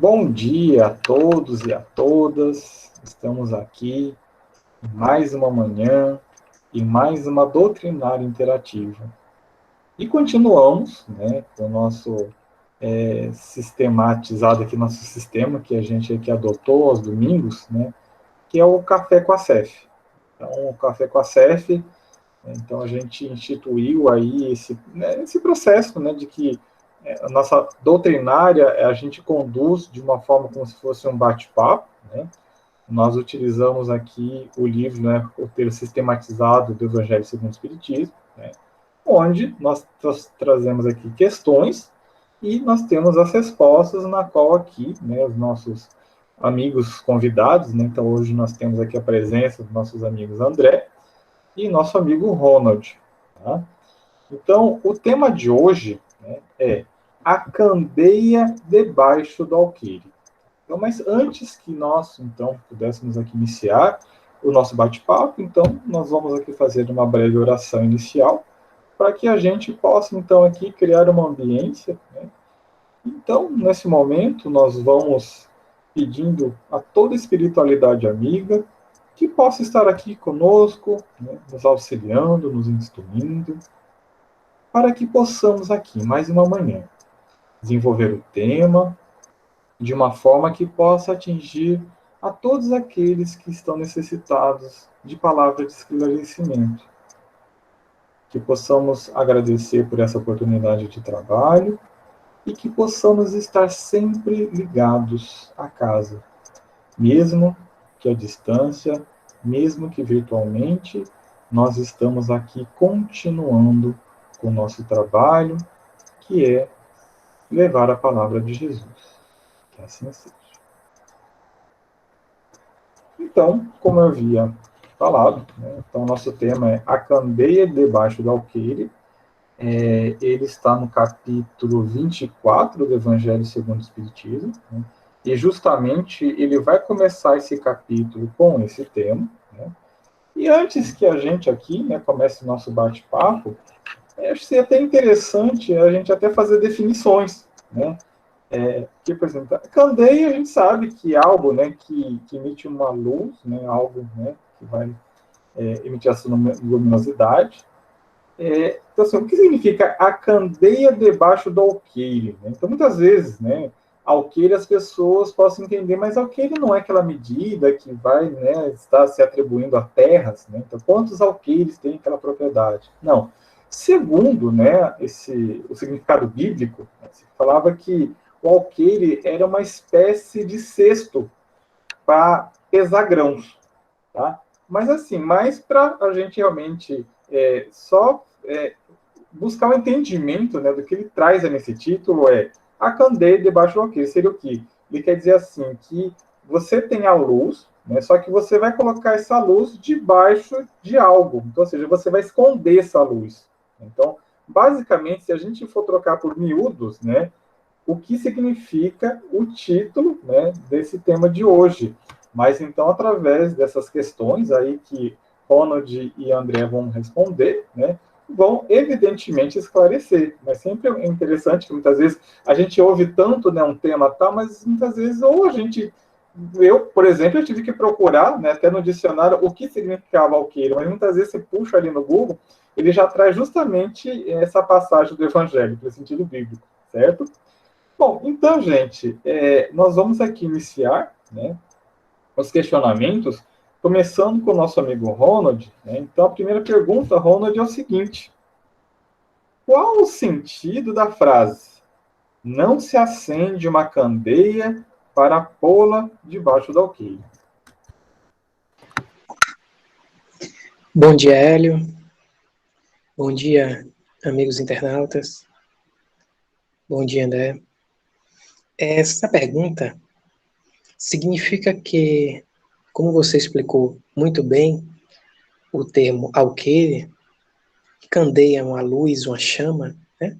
Bom dia a todos e a todas. Estamos aqui em mais uma manhã e mais uma doutrinária interativa. E continuamos, né, com o nosso sistematizado aqui, nosso sistema que a gente aqui adotou aos domingos, né, que é o Café com a CEF. Então, o Café com a CEF, então a gente instituiu aí esse processo, né, de que a nossa doutrinária a gente conduz de uma forma como se fosse um bate-papo, né? Nós utilizamos aqui o livro, né, o roteiro sistematizado do Evangelho segundo o Espiritismo, né, onde nós trazemos aqui questões e nós temos as respostas, na qual aqui, né, os nossos amigos convidados, né, então hoje nós temos aqui a presença dos nossos amigos André e nosso amigo Ronald. Tá? Então, o tema de hoje, né, é a candeia debaixo do alqueire. Então, mas antes que nós, então, pudéssemos aqui iniciar o nosso bate-papo, então, nós vamos aqui fazer uma breve oração inicial, para que a gente possa, então, aqui criar uma ambiência, né? Então, nesse momento, nós vamos pedindo a toda espiritualidade amiga que possa estar aqui conosco, né, nos auxiliando, nos instruindo, para que possamos aqui, mais uma manhã, desenvolver o tema de uma forma que possa atingir a todos aqueles que estão necessitados de palavras de esclarecimento. Que possamos agradecer por essa oportunidade de trabalho e que possamos estar sempre ligados à casa, mesmo que à distância, mesmo que virtualmente, nós estamos aqui continuando com o nosso trabalho, que é levar a palavra de Jesus. Que assim seja. Então, como eu havia falado, né, então nosso tema é a candeia debaixo do alqueire. Ele está no capítulo 24 do Evangelho segundo o Espiritismo, né, e justamente ele vai começar esse capítulo com esse tema. Né, e antes que a gente aqui, né, comece o nosso bate-papo, acho que seria até interessante a gente até fazer definições, né? Que, por exemplo, a candeia a gente sabe que é algo, né, que emite uma luz, né, algo, né, que vai emitir essa luminosidade. Então, assim, o que significa a candeia debaixo do alqueire? Né? Então, muitas vezes, né, alqueire as pessoas possam entender, mas alqueire não é aquela medida que vai, né, estar se atribuindo a terras. Né? Então, quantos alqueires tem aquela propriedade? Não. Segundo, né, o significado bíblico, né, se falava que o alqueire era uma espécie de cesto para pesar grãos, tá? Mas assim, mais para a gente realmente só buscar o entendimento, né, do que ele traz nesse título a candeia debaixo do alqueire. Seria o quê? Ele quer dizer assim, que você tem a luz, né, só que você vai colocar essa luz debaixo de algo. Então, ou seja, você vai esconder essa luz. Então, basicamente, se a gente for trocar por miúdos, né, o que significa o título, né, desse tema de hoje. Mas então, através dessas questões aí que Ronald e André vão responder, né, vão evidentemente esclarecer. Mas sempre é interessante que muitas vezes a gente ouve tanto, né, um tema tal, mas muitas vezes ou a gente por exemplo, eu tive que procurar, né, até no dicionário, o que significava alqueire, mas muitas vezes você puxa ali no Google, ele já traz justamente essa passagem do Evangelho, no sentido bíblico, certo? Bom, então, gente, nós vamos aqui iniciar, né, os questionamentos, começando com o nosso amigo Ronald. Né? Então, a primeira pergunta, Ronald, é o seguinte: qual o sentido da frase "não se acende uma candeia para pô-la debaixo do alqueire"? Bom dia, Hélio. Bom dia, amigos internautas. Bom dia, André. Essa pergunta significa que, como você explicou muito bem, o termo alqueire, candeia, uma luz, uma chama, né?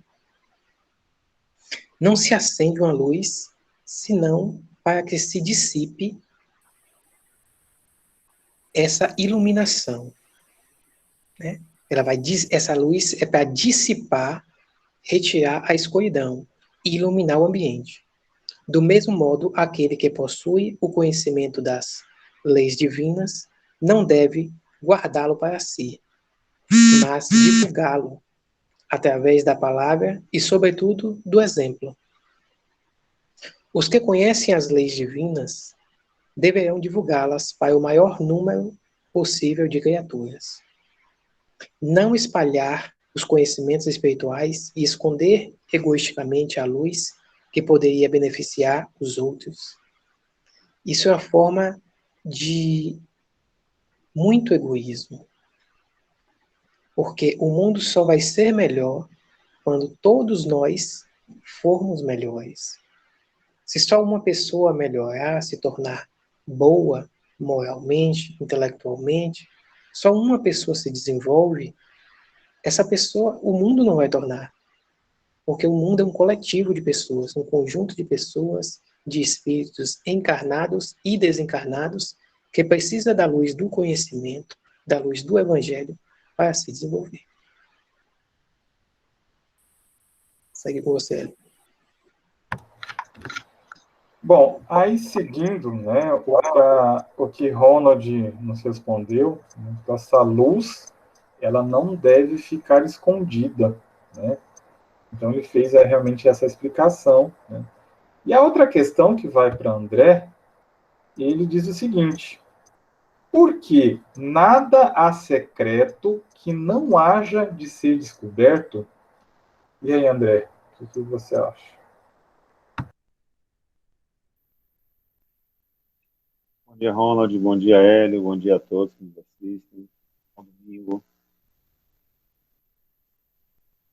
Não se acende uma luz senão para que se dissipe essa iluminação, né? Essa luz é para dissipar, retirar a escuridão e iluminar o ambiente. Do mesmo modo, aquele que possui o conhecimento das leis divinas não deve guardá-lo para si, mas divulgá-lo através da palavra e, sobretudo, do exemplo. Os que conhecem as leis divinas deverão divulgá-las para o maior número possível de criaturas. Não espalhar os conhecimentos espirituais e esconder egoisticamente a luz que poderia beneficiar os outros. Isso é uma forma de muito egoísmo, porque o mundo só vai ser melhor quando todos nós formos melhores. Se só uma pessoa melhorar, se tornar boa moralmente, intelectualmente, só uma pessoa se desenvolve, essa pessoa, o mundo não vai tornar. Porque o mundo é um coletivo de pessoas, um conjunto de pessoas, de espíritos encarnados e desencarnados, que precisa da luz do conhecimento, da luz do evangelho, para se desenvolver. Segue com você. Bom, aí seguindo, né, o que Ronald nos respondeu, né, essa luz, ela não deve ficar escondida, né? Então ele fez realmente essa explicação, né? E a outra questão que vai para André, ele diz o seguinte: por que nada há secreto que não haja de ser descoberto? E aí, André, o que você acha? Bom dia, Ronald. Bom dia, Hélio. Bom dia a todos que nos assistem. Bom domingo.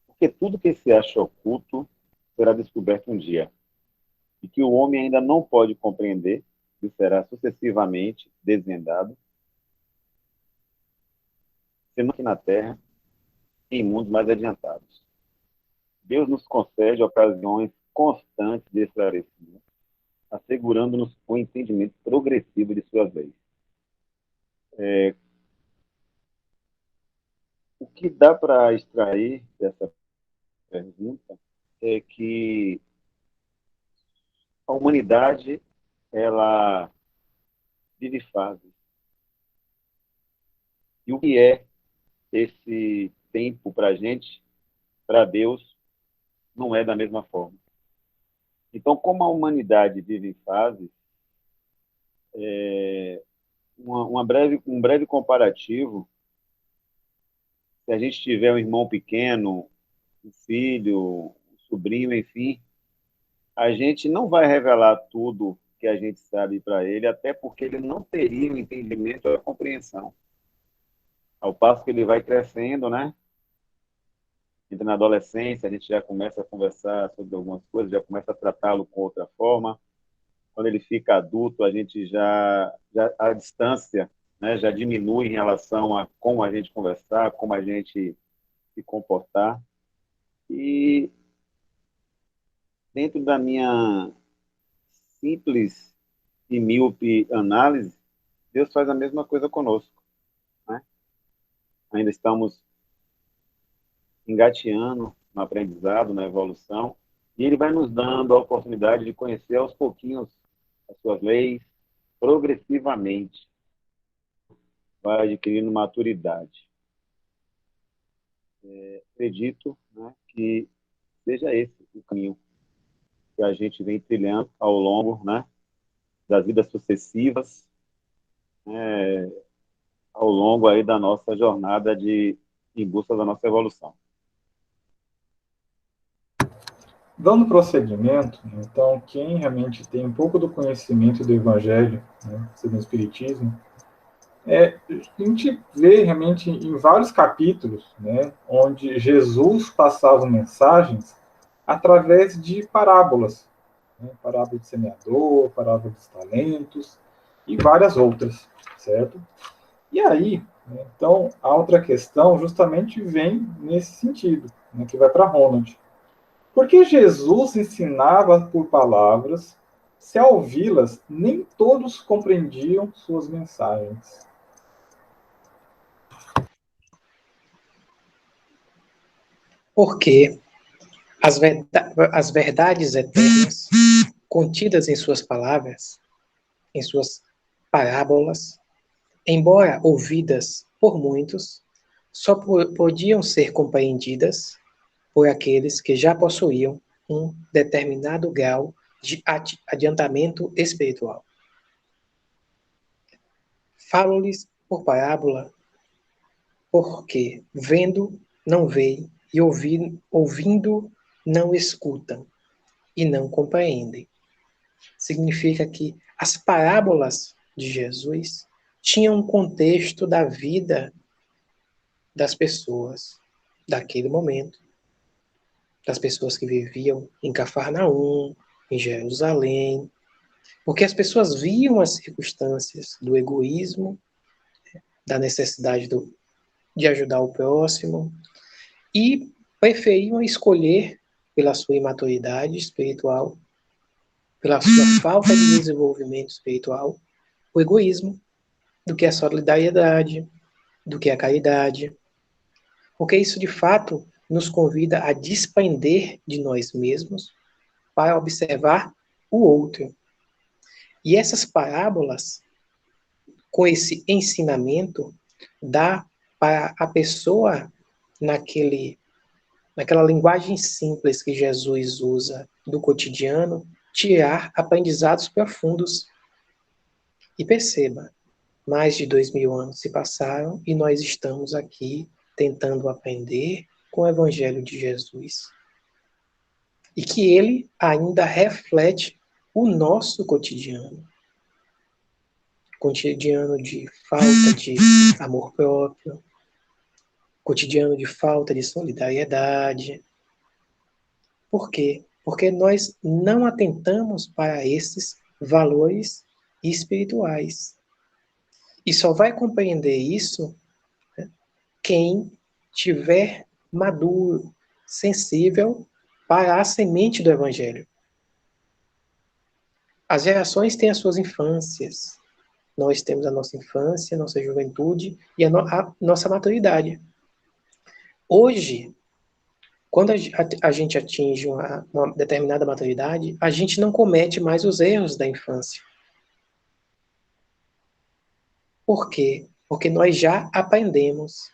Porque tudo que se acha oculto será descoberto um dia, e que o homem ainda não pode compreender e será sucessivamente desvendado, senão aqui na Terra, em mundos mais adiantados. Deus nos concede ocasiões constantes de esclarecimento, assegurando-nos o entendimento progressivo de suas leis. O que dá para extrair dessa pergunta é que a humanidade, ela vive fases. E o que é esse tempo para a gente, para Deus, não é da mesma forma. Então, como a humanidade vive em fases, um breve comparativo, se a gente tiver um irmão pequeno, um filho, um sobrinho, enfim, a gente não vai revelar tudo que a gente sabe para ele, até porque ele não teria o entendimento ou a compreensão. Ao passo que ele vai crescendo, né? Entra na adolescência, a gente já começa a conversar sobre algumas coisas, já começa a tratá-lo com outra forma. Quando ele fica adulto, a gente já a distância, né, já diminui em relação a como a gente conversar, como a gente se comportar. E dentro da minha simples e míope análise, Deus faz a mesma coisa conosco, né? Ainda estamos engateando no aprendizado, na evolução, e ele vai nos dando a oportunidade de conhecer aos pouquinhos as suas leis, progressivamente, vai adquirindo maturidade. Acredito, né, que seja esse o caminho que a gente vem trilhando ao longo, né, das vidas sucessivas, ao longo aí da nossa jornada em busca da nossa evolução. Dando prosseguimento, então, quem realmente tem um pouco do conhecimento do Evangelho, né, segundo o Espiritismo, a gente vê realmente em vários capítulos, né, onde Jesus passava mensagens através de parábolas, né, parábola de semeador, parábola dos talentos e várias outras, certo? E aí, né, então, a outra questão justamente vem nesse sentido, né, que vai para Ronald. Porque Jesus ensinava por palavras, se ao ouvi-las, nem todos compreendiam suas mensagens. Porque as verdades eternas contidas em suas palavras, em suas parábolas, embora ouvidas por muitos, só podiam ser compreendidas por aqueles que já possuíam um determinado grau de adiantamento espiritual. Falo-lhes por parábola, porque vendo não veem e ouvindo não escutam e não compreendem. Significa que as parábolas de Jesus tinham um contexto da vida das pessoas daquele momento, das pessoas que viviam em Cafarnaum, em Jerusalém, porque as pessoas viam as circunstâncias do egoísmo, da necessidade de ajudar o próximo, e preferiam escolher, pela sua imaturidade espiritual, pela sua falta de desenvolvimento espiritual, o egoísmo, do que a solidariedade, do que a caridade. Porque isso, de fato, nos convida a desprender de nós mesmos para observar o outro. E essas parábolas, com esse ensinamento, dá para a pessoa, naquela linguagem simples que Jesus usa do cotidiano, tirar aprendizados profundos. E perceba, mais de 2000 anos se passaram e nós estamos aqui tentando aprender com o Evangelho de Jesus. E que ele ainda reflete o nosso cotidiano. Cotidiano de falta de amor próprio, cotidiano de falta de solidariedade. Por quê? Porque nós não atentamos para esses valores espirituais. E só vai compreender isso, né, quem tiver maduro, sensível para a semente do Evangelho. As gerações têm as suas infâncias. Nós temos a nossa infância, a nossa juventude e a nossa maturidade. Hoje, quando a gente atinge uma determinada maturidade, a gente não comete mais os erros da infância. Por quê? Porque nós já aprendemos.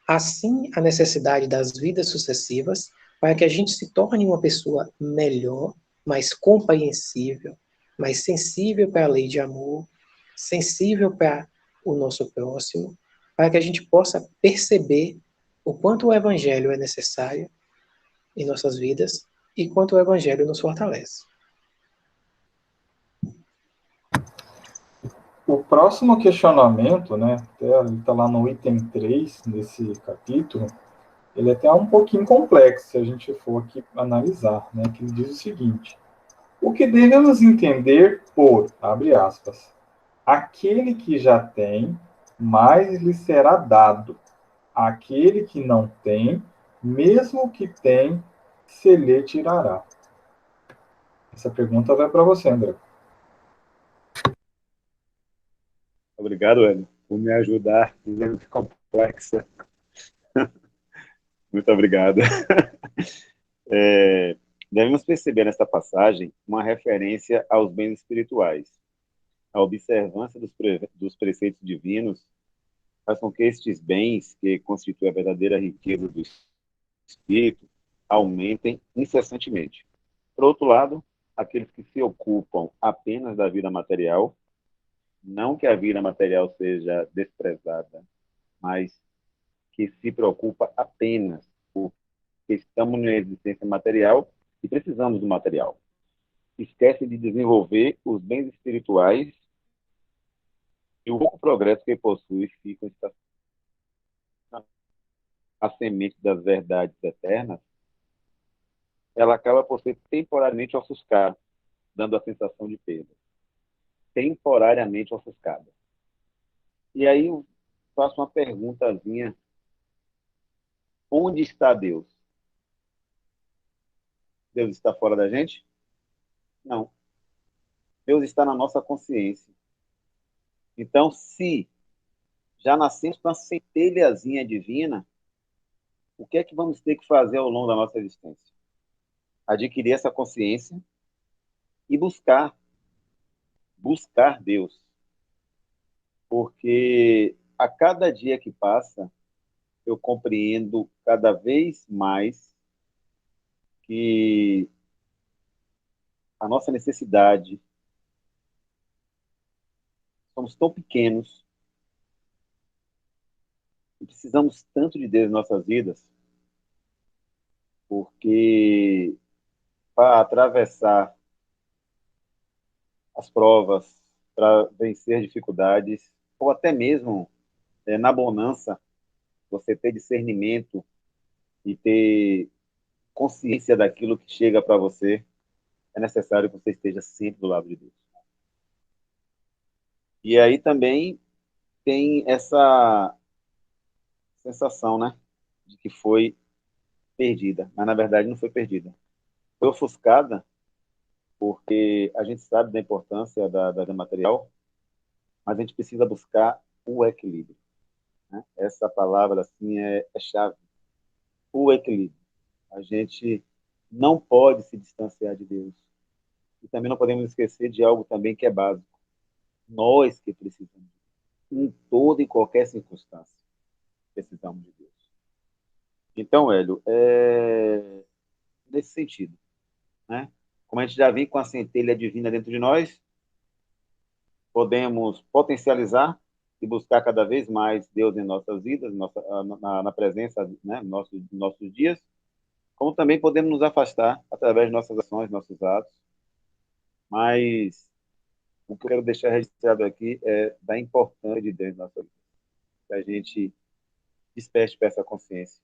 Assim, a necessidade das vidas sucessivas para que a gente se torne uma pessoa melhor, mais compreensível, mais sensível para a lei de amor, sensível para o nosso próximo, para que a gente possa perceber o quanto o Evangelho é necessário em nossas vidas e quanto o Evangelho nos fortalece. O próximo questionamento, né, ele está lá no item 3 desse capítulo, ele é até um pouquinho complexo, se a gente for aqui analisar, né, que ele diz o seguinte: o que devemos entender por, abre aspas, aquele que já tem, mais lhe será dado. Aquele que não tem, mesmo que tem, se lhe tirará. Essa pergunta vai para você, André. Obrigado, Hélio, por me ajudar dizendo que é complexa. Muito obrigado. Devemos perceber nesta passagem uma referência aos bens espirituais. A observância dos preceitos divinos faz com que estes bens, que constituem a verdadeira riqueza do espírito, aumentem incessantemente. Por outro lado, aqueles que se ocupam apenas da vida material, não que a vida material seja desprezada, mas que se preocupa apenas porque estamos na existência material e precisamos do material. Esquece de desenvolver os bens espirituais e o pouco progresso que possui fica a semente das verdades eternas, ela acaba por ser temporariamente ofuscada, dando a sensação de perda. Temporariamente ofuscada. E aí eu faço uma perguntazinha: onde está Deus? Deus está fora da gente? Não. Deus está na nossa consciência. Então, se já nascemos com a centelhazinha divina, o que é que vamos ter que fazer ao longo da nossa existência? Adquirir essa consciência e buscar Deus. Porque a cada dia que passa, eu compreendo cada vez mais que a nossa necessidade, somos tão pequenos e precisamos tanto de Deus em nossas vidas, porque para atravessar as provas, para vencer dificuldades, ou até mesmo na bonança, você ter discernimento e ter consciência daquilo que chega para você, é necessário que você esteja sempre do lado de Deus. E aí também tem essa sensação, né, de que foi perdida, mas na verdade não foi perdida. Foi ofuscada porque a gente sabe da importância da vida material, mas a gente precisa buscar o equilíbrio, né? Essa palavra assim é chave, o equilíbrio. A gente não pode se distanciar de Deus. E também não podemos esquecer de algo também que é básico. Nós que precisamos, em toda e qualquer circunstância, precisamos de Deus. Então, Hélio, nesse sentido, né? Como a gente já vem com a centelha divina dentro de nós, podemos potencializar e buscar cada vez mais Deus em nossas vidas, na presença, né, nossos dias, como também podemos nos afastar através de nossas ações, nossos atos. Mas o que eu quero deixar registrado aqui é da importância de Deus em nossa vida, que a gente desperte para essa consciência.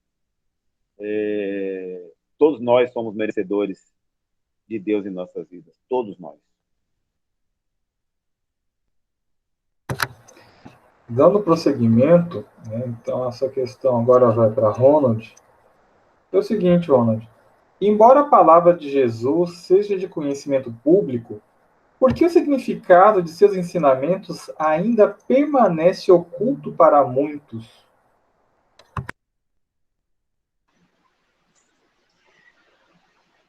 Todos nós somos merecedores de Deus em nossas vidas, todos nós. Dando prosseguimento, né, então essa questão agora vai para Ronald. É o seguinte, Ronald. Embora a palavra de Jesus seja de conhecimento público, por que o significado de seus ensinamentos ainda permanece oculto para muitos?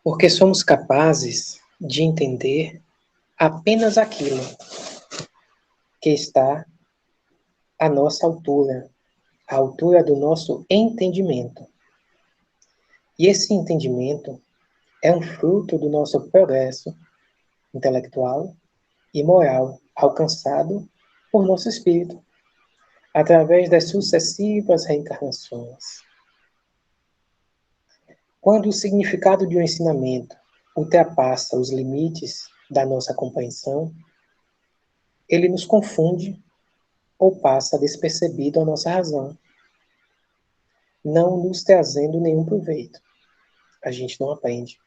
Porque somos capazes de entender apenas aquilo que está à nossa altura, à altura do nosso entendimento. E esse entendimento é um fruto do nosso progresso intelectual e moral alcançado por nosso espírito, através das sucessivas reencarnações. Quando o significado de um ensinamento ultrapassa os limites da nossa compreensão, ele nos confunde ou passa despercebido à nossa razão, não nos trazendo nenhum proveito. A gente não aprende.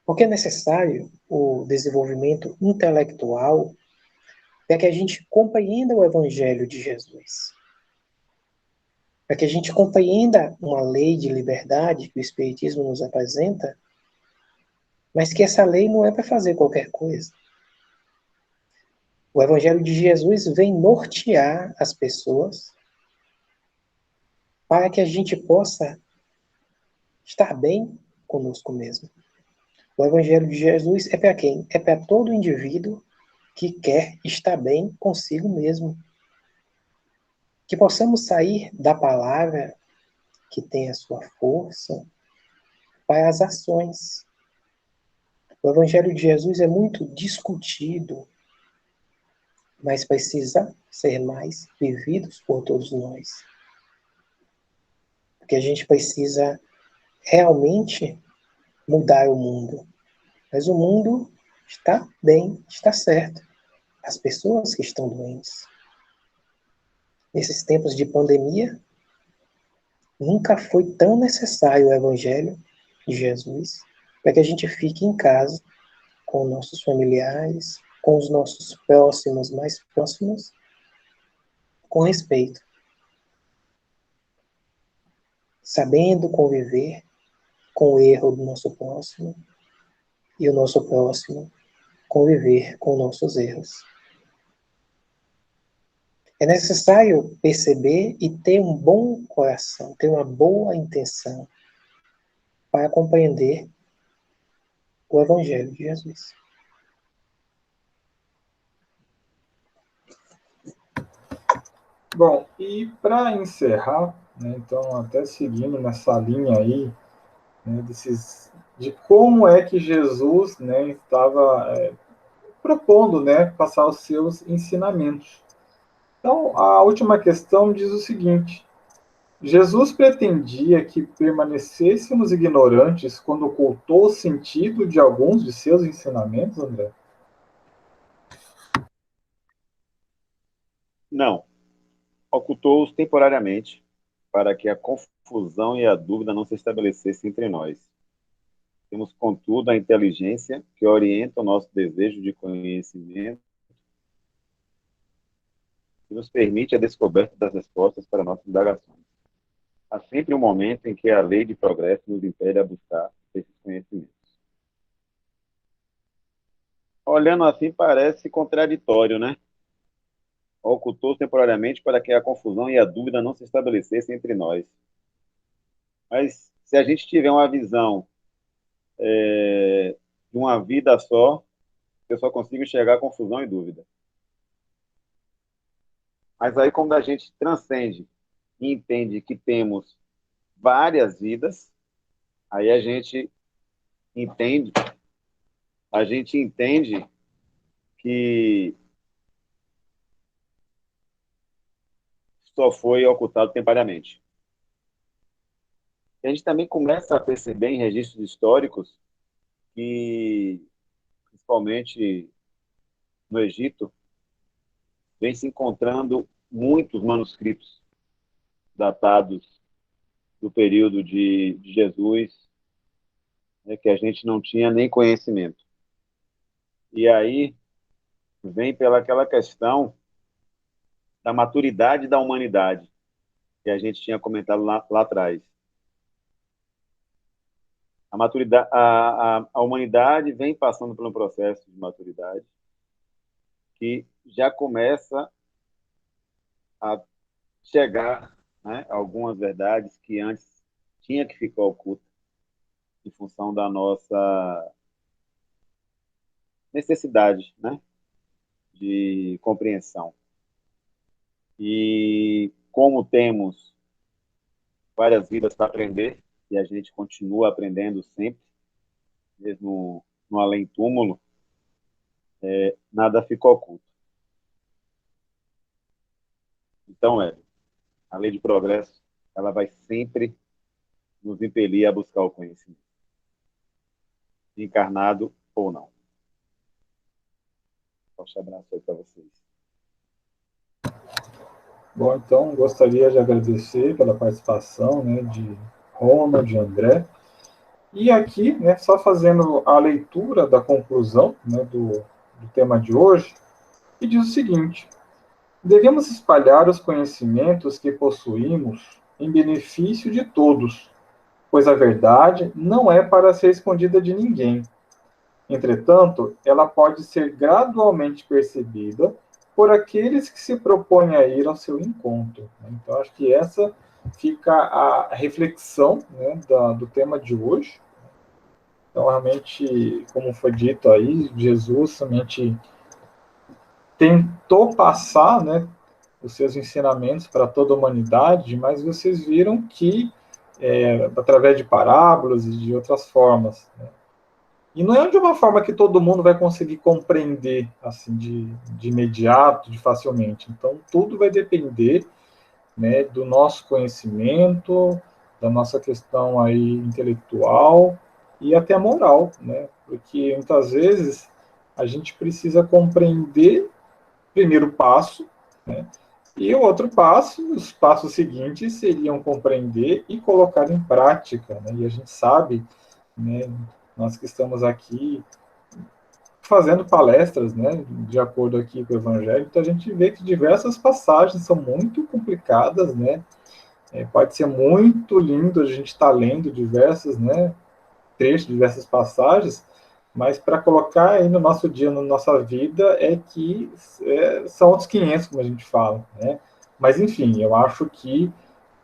Porque é necessário o desenvolvimento intelectual para que a gente compreenda o Evangelho de Jesus. Para que a gente compreenda uma lei de liberdade que o Espiritismo nos apresenta, mas que essa lei não é para fazer qualquer coisa. O Evangelho de Jesus vem nortear as pessoas para que a gente possa estar bem conosco mesmo. O Evangelho de Jesus é para quem? É para todo indivíduo que quer estar bem consigo mesmo. Que possamos sair da palavra que tem a sua força para as ações. O Evangelho de Jesus é muito discutido, mas precisa ser mais vivido por todos nós. Porque a gente precisa realmente mudar o mundo. Mas o mundo está bem, está certo. As pessoas que estão doentes. Nesses tempos de pandemia, nunca foi tão necessário o Evangelho de Jesus para que a gente fique em casa com nossos familiares, com os nossos próximos, mais próximos, com respeito. Sabendo conviver com o erro do nosso próximo e o nosso próximo conviver com nossos erros. É necessário perceber e ter um bom coração, ter uma boa intenção para compreender o Evangelho de Jesus. Bom, e para encerrar, né, então, até seguindo nessa linha aí, né, de como é que Jesus, né, estava propondo, né, passar os seus ensinamentos. Então, a última questão diz o seguinte: Jesus pretendia que permanecêssemos ignorantes quando ocultou o sentido de alguns de seus ensinamentos, André? Não, ocultou-os temporariamente para que a confusão e a dúvida não se estabelecessem entre nós. Temos, contudo, a inteligência que orienta o nosso desejo de conhecimento e nos permite a descoberta das respostas para nossas indagações. Há sempre um momento em que a lei de progresso nos impede a buscar esses conhecimentos. Olhando assim, parece contraditório, né? Ocultou temporariamente para que a confusão e a dúvida não se estabelecessem entre nós. Mas se a gente tiver uma visão de uma vida só, eu só consigo enxergar confusão e dúvida. Mas aí, quando a gente transcende e entende que temos várias vidas, aí entende, a gente entende que só foi ocultado temporariamente. E a gente também começa a perceber em registros históricos que, principalmente no Egito, vem se encontrando muitos manuscritos datados do período de Jesus, né, que a gente não tinha nem conhecimento. E aí vem pelaquela questão da maturidade da humanidade, que a gente tinha comentado lá atrás. A humanidade vem passando por um processo de maturidade que já começa a chegar, né, algumas verdades que antes tinha que ficar oculta em função da nossa necessidade, né, de compreensão. E como temos várias vidas para aprender, e a gente continua aprendendo sempre, mesmo no além-túmulo, nada fica oculto. Então, a lei de progresso, ela vai sempre nos impelir a buscar o conhecimento, encarnado ou não. Forte abraço aí para vocês. Bom, então, gostaria de agradecer pela participação, né, de Ronald, de André. E aqui, né, só fazendo a leitura da conclusão, né, do tema de hoje, que diz o seguinte: devemos espalhar os conhecimentos que possuímos em benefício de todos, pois a verdade não é para ser escondida de ninguém. Entretanto, ela pode ser gradualmente percebida por aqueles que se propõem a ir ao seu encontro. Então, acho que essa fica a reflexão, né, do tema de hoje. Então, realmente, como foi dito aí, Jesus somente tentou passar, né, os seus ensinamentos para toda a humanidade, mas vocês viram que, através de parábolas e de outras formas, né, e não é de uma forma que todo mundo vai conseguir compreender assim de imediato, de facilmente. Então, tudo vai depender, né, do nosso conhecimento, da nossa questão aí intelectual e até moral, né? Porque muitas vezes a gente precisa compreender o primeiro passo, né? E o outro passo, os passos seguintes seriam compreender e colocar em prática, né? E a gente sabe, né, nós que estamos aqui fazendo palestras, né, de acordo aqui com o Evangelho, então a gente vê que diversas passagens são muito complicadas, né, pode ser muito lindo a gente estar lendo diversos, né, trechos, diversas passagens, mas para colocar aí no nosso dia, na nossa vida, são outros 500, como a gente fala, né, mas enfim, eu acho que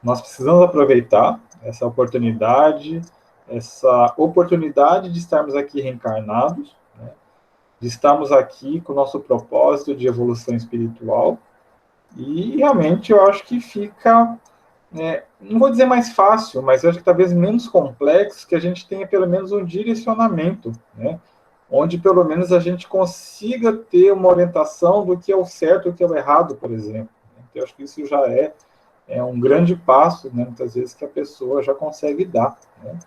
nós precisamos aproveitar essa oportunidade, essa oportunidade de estarmos aqui reencarnados, né, de estarmos aqui com o nosso propósito de evolução espiritual, e realmente eu acho que fica, não vou dizer mais fácil, mas eu acho que talvez menos complexo, que a gente tenha pelo menos um direcionamento, né, onde pelo menos a gente consiga ter uma orientação do que é o certo e o que é o errado, por exemplo. Então, eu acho que isso já é um grande passo, né, muitas vezes, que a pessoa já consegue dar, né.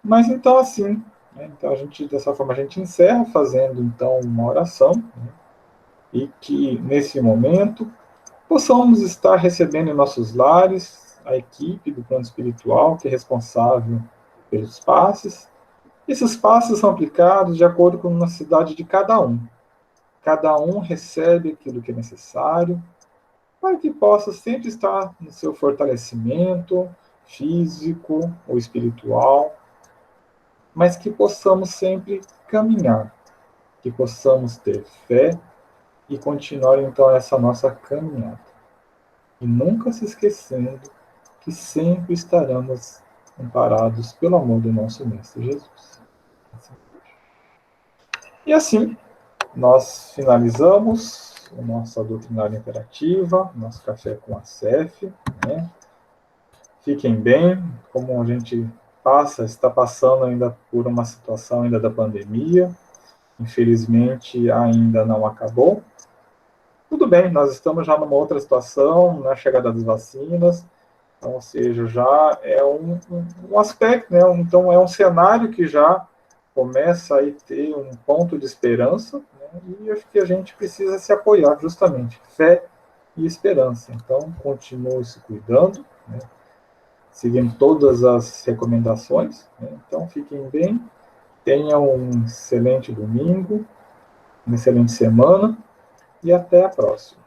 Mas então, assim, né, então dessa forma a gente encerra fazendo então uma oração, né, e que nesse momento possamos estar recebendo em nossos lares a equipe do plano espiritual que é responsável pelos passes. Esses passes são aplicados de acordo com a necessidade de cada um. Cada um recebe aquilo que é necessário para que possa sempre estar no seu fortalecimento físico ou espiritual, mas que possamos sempre caminhar, que possamos ter fé e continuar então essa nossa caminhada. E nunca se esquecendo que sempre estaremos amparados pelo amor do nosso Mestre Jesus. E assim, nós finalizamos a nossa doutrinária interativa, nosso café com a CEF, né? Fiquem bem, como a gente está passando ainda por uma situação ainda da pandemia, infelizmente ainda não acabou. Tudo bem, nós estamos já numa outra situação, na chegada das vacinas, então, ou seja, já é um aspecto, né? Então é um cenário que já começa a ter um ponto de esperança, né? E acho que a gente precisa se apoiar justamente, fé e esperança. Então, continue se cuidando, né? Seguindo todas as recomendações, né? Então, fiquem bem, tenham um excelente domingo, uma excelente semana, e até a próxima.